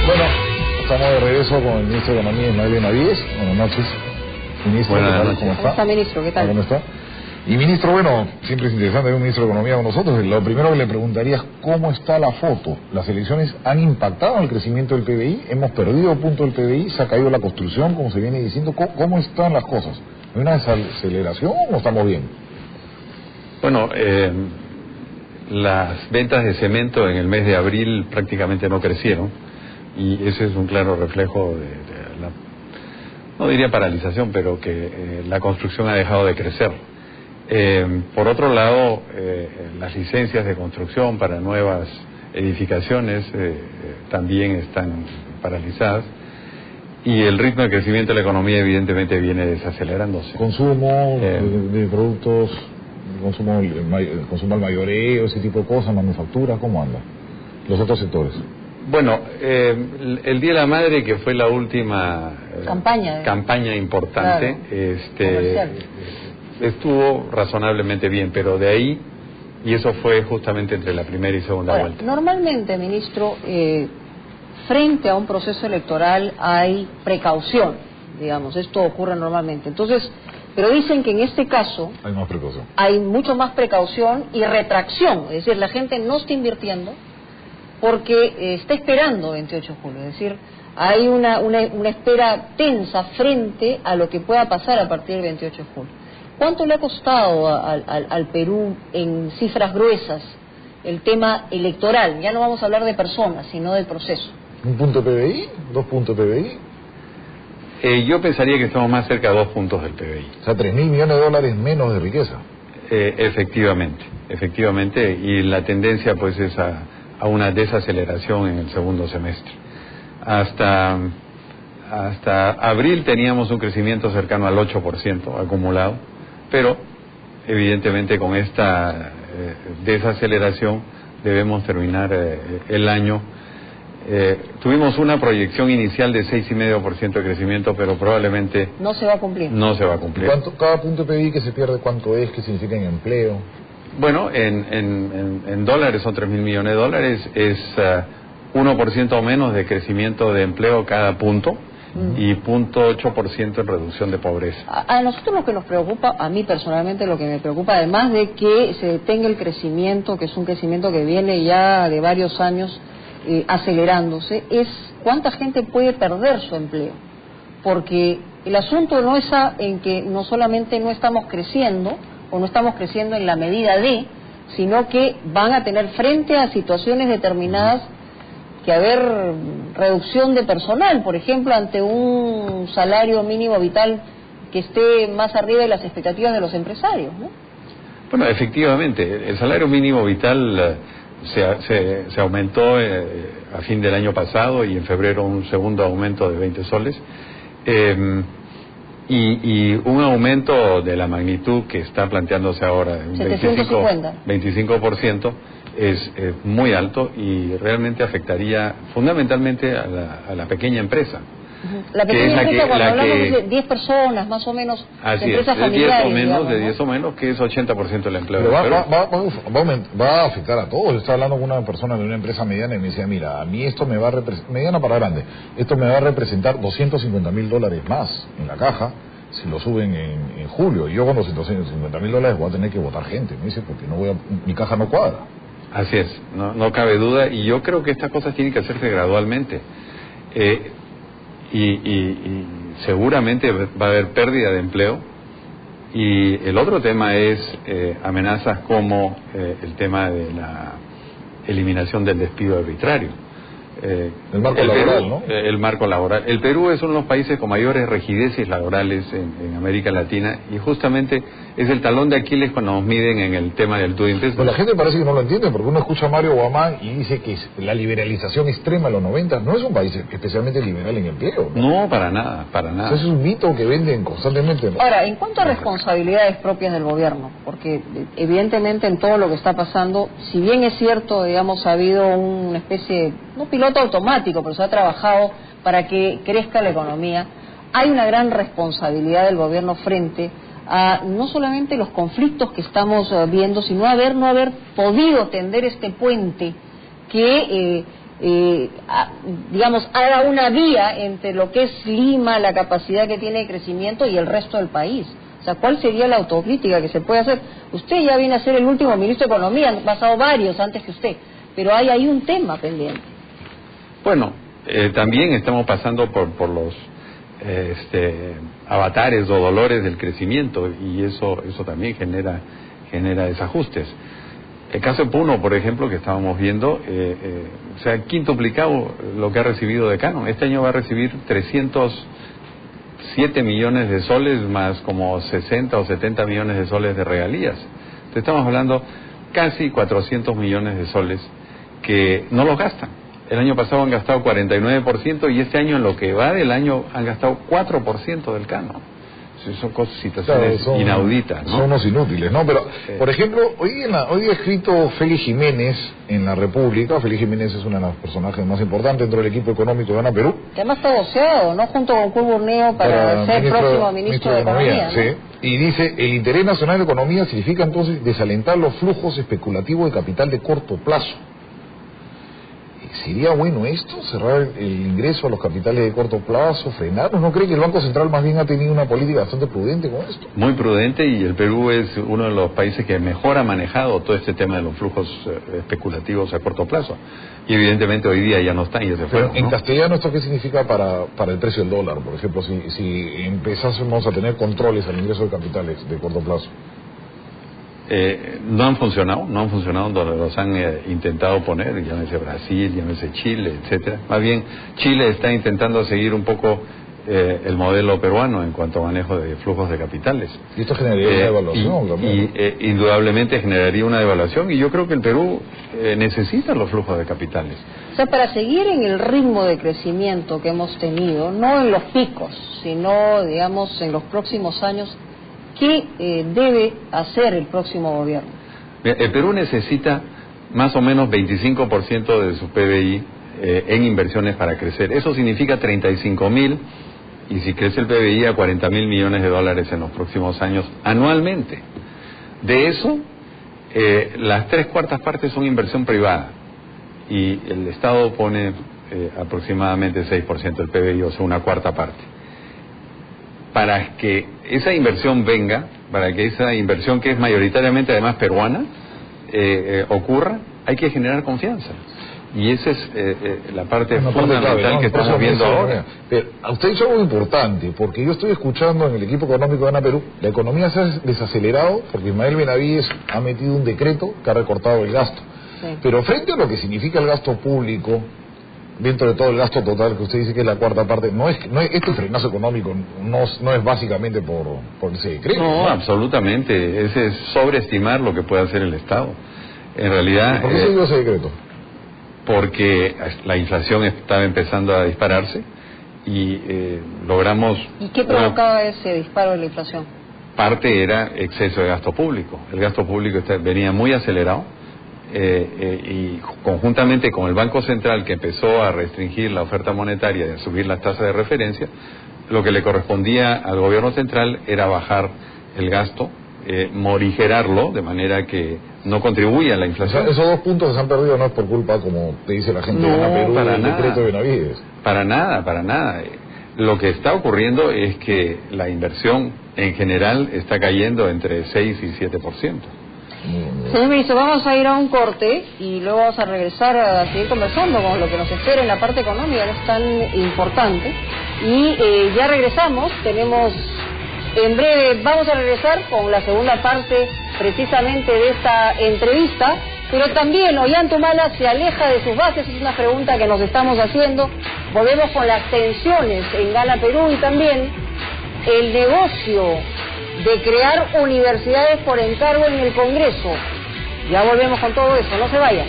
Bueno, estamos de regreso con el ministro de Economía, Ismael Benavides. Buenas noches, ministro. Buenas noches. ¿Cómo está? ¿Cómo está, ministro? ¿Qué tal? ¿Cómo está? Y ministro, bueno, siempre es interesante ver un ministro de Economía con nosotros. Lo primero que le preguntaría es cómo está la foto. ¿Las elecciones han impactado en el crecimiento del PBI? ¿Hemos perdido punto del PBI? ¿Se ha caído la construcción, como se viene diciendo? ¿Cómo están las cosas? ¿Hay una desaceleración o estamos bien? Bueno, las ventas de cemento en el mes de abril prácticamente no crecieron y ese es un claro reflejo de la, no diría paralización, pero que la construcción ha dejado de crecer. Por otro lado, las licencias de construcción para nuevas edificaciones también están paralizadas y el ritmo de crecimiento de la economía evidentemente viene desacelerándose. Consumo de productos, consumo al mayoreo, ese tipo de cosas, manufactura, ¿cómo anda? Los otros sectores. Bueno, el Día de la Madre, que fue la última campaña importante, claro, estuvo razonablemente bien, pero de ahí, y eso fue justamente entre la primera y segunda vuelta. Normalmente, ministro, frente a un proceso electoral hay precaución, digamos, esto ocurre normalmente. Entonces, pero dicen que en este caso hay más precaución. Hay mucho más precaución y retracción, es decir, la gente no está invirtiendo porque está esperando 28 de julio, es decir, hay una espera tensa frente a lo que pueda pasar a partir del 28 de julio. ¿Cuánto le ha costado al Perú en cifras gruesas el tema electoral? Ya no vamos a hablar de personas, sino del proceso. ¿Un punto PBI? ¿2 puntos PBI? Yo pensaría que estamos más cerca de 2 puntos del PBI. O sea, 3.000 millones de dólares menos de riqueza. Efectivamente, y la tendencia pues es a una desaceleración en el segundo semestre. Hasta abril teníamos un crecimiento cercano al 8% acumulado, pero evidentemente con esta desaceleración debemos terminar el año. Tuvimos una proyección inicial de 6,5% de crecimiento, pero probablemente no se va a cumplir. No se va a cumplir. Cada punto de PBI que se pierde, ¿cuánto es? ¿Qué significa en empleo? Bueno, en dólares son 3.000 millones de dólares, es 1% o menos de crecimiento de empleo cada punto y 0,8% en reducción de pobreza. A nosotros lo que nos preocupa, a mí personalmente lo que me preocupa, además de que se detenga el crecimiento, que es un crecimiento que viene ya de varios años acelerándose, es cuánta gente puede perder su empleo, porque el asunto no está en que no solamente no estamos creciendo o no estamos creciendo en la medida de, sino que van a tener frente a situaciones determinadas que haber reducción de personal, por ejemplo, ante un salario mínimo vital que esté más arriba de las expectativas de los empresarios, ¿no? Bueno, efectivamente, el salario mínimo vital se aumentó a fin del año pasado y en febrero un segundo aumento de 20 soles. Y un aumento de la magnitud que está planteándose ahora, un 25%, es muy alto y realmente afectaría fundamentalmente a la pequeña empresa. La pequeña empresa, cuando hablamos de 10 personas, más o menos, así de empresas es, familiares, 10 o menos, digamos, de 10 o menos, que es 80% del empleo. Pero va a afectar a todos. Yo estaba hablando con una persona de una empresa mediana y me decía, mira, a mí esto me va a representar, mediana para grande, esto me va a representar $250.000 más en la caja si lo suben en julio. Y yo con los $250.000 voy a tener que votar gente, me dice, porque mi caja no cuadra. Así es, no cabe duda, y yo creo que estas cosas tienen que hacerse gradualmente. Y seguramente va a haber pérdida de empleo, y el otro tema es amenazas como el tema de la eliminación del despido arbitrario. El marco laboral, ¿no? El marco laboral. El Perú es uno de los países con mayores rigideces laborales en América Latina, y justamente es el talón de Aquiles cuando nos miden en el tema del doing business. Pero la gente parece que no lo entiende, porque uno escucha a Mario Guamán y dice que la liberalización extrema de los 90 no es un país especialmente liberal en empleo, ¿no? No, para nada, para nada. Eso es un mito que venden constantemente, ¿no? Ahora, en cuanto a responsabilidades propias del gobierno, porque evidentemente en todo lo que está pasando, si bien es cierto, digamos, ha habido una especie, no piloto automático, pero se ha trabajado para que crezca la economía, hay una gran responsabilidad del gobierno frente a no solamente los conflictos que estamos viendo, sino no haber podido tender este puente que digamos, haga una vía entre lo que es Lima, la capacidad que tiene de crecimiento y el resto del país. O sea, ¿cuál sería la autocrítica que se puede hacer? Usted ya viene a ser el último ministro de Economía, han pasado varios antes que usted, pero hay ahí un tema pendiente. Bueno, también estamos pasando por los avatares o dolores del crecimiento, y eso también genera desajustes. El caso de Puno, por ejemplo, que estábamos viendo, se ha quintuplicado lo que ha recibido de canon. Este año va a recibir 307 millones de soles más como 60 o 70 millones de soles de regalías. Entonces estamos hablando casi 400 millones de soles que no los gastan. El año pasado han gastado 49% y este año, en lo que va del año, han gastado 4% del canon. Son situaciones inauditas, ¿no? Son unos inútiles, ¿no? Pero, por ejemplo, hoy ha escrito Félix Jiménez en La República. Félix Jiménez es uno de los personajes más importantes dentro del equipo económico de Gana Perú. Que además está voceado, ¿no? Junto con Curburneo para ser próximo ministro de Economía, ¿no? Sí. Y dice, el interés nacional de economía significa entonces desalentar los flujos especulativos de capital de corto plazo. ¿Sería bueno esto? ¿Cerrar el ingreso a los capitales de corto plazo? ¿Frenarlos? ¿No cree que el Banco Central más bien ha tenido una política bastante prudente con esto? Muy prudente, y el Perú es uno de los países que mejor ha manejado todo este tema de los flujos especulativos a corto plazo. Y evidentemente hoy día ya no están, ya se fueron, Pero en ¿no? castellano, ¿esto qué significa para el precio del dólar? Por ejemplo, si empezásemos a tener controles al ingreso de capitales de corto plazo. No han funcionado donde los han intentado poner, llámese Brasil, llámese Chile, etcétera. Más bien, Chile está intentando seguir un poco el modelo peruano en cuanto a manejo de flujos de capitales. Y esto generaría una devaluación también. Indudablemente generaría una devaluación, y yo creo que el Perú necesita los flujos de capitales. O sea, para seguir en el ritmo de crecimiento que hemos tenido, no en los picos, sino, digamos, en los próximos años, ¿qué debe hacer el próximo gobierno? El Perú necesita más o menos 25% de su PBI en inversiones para crecer. Eso significa 35.000, y si crece el PBI, a 40.000 millones de dólares en los próximos años anualmente. De eso, las 3/4 partes son inversión privada, y el Estado pone aproximadamente 6% del PBI, o sea, 1/4 parte. Para que esa inversión venga, para que esa inversión, que es mayoritariamente además peruana, ocurra, hay que generar confianza. Y esa es la parte fundamental clave, ¿no? Que estamos viendo ahora. Pero usted ha dicho algo importante, porque yo estoy escuchando en el equipo económico de Gana Perú, la economía se ha desacelerado porque Ismael Benavides ha metido un decreto que ha recortado el gasto. Sí. Pero frente a lo que significa el gasto público, dentro de todo el gasto total que usted dice que es la 1/4 parte, este frenazo económico no es básicamente por ese decreto. No, absolutamente. Ese es sobreestimar lo que puede hacer el Estado. En realidad... ¿Por qué se dio ese decreto? Porque la inflación estaba empezando a dispararse y logramos... ¿Y qué provocaba ese disparo de la inflación? Parte era exceso de gasto público. El gasto público venía muy acelerado. Y conjuntamente con el Banco Central, que empezó a restringir la oferta monetaria y a subir las tasas de referencia, lo que le correspondía al gobierno central era bajar el gasto, morigerarlo, de manera que no contribuya a la inflación. O sea, esos 2 puntos que se han perdido no es por culpa, como te dice la gente, de Gana Perú, del decreto de Benavides. Para nada. Lo que está ocurriendo es que la inversión en general está cayendo entre 6 y 7%. Señor ministro, vamos a ir a un corte y luego vamos a regresar a seguir conversando con lo que nos espera en la parte económica, que es tan importante. Y ya regresamos, en breve vamos a regresar con la segunda parte precisamente de esta entrevista, pero también Ollantaytamala se aleja de sus bases, es una pregunta que nos estamos haciendo. Volvemos con las tensiones en Gana Perú y también el negocio de crear universidades por encargo en el Congreso. Ya volvemos con todo eso, no se vayan.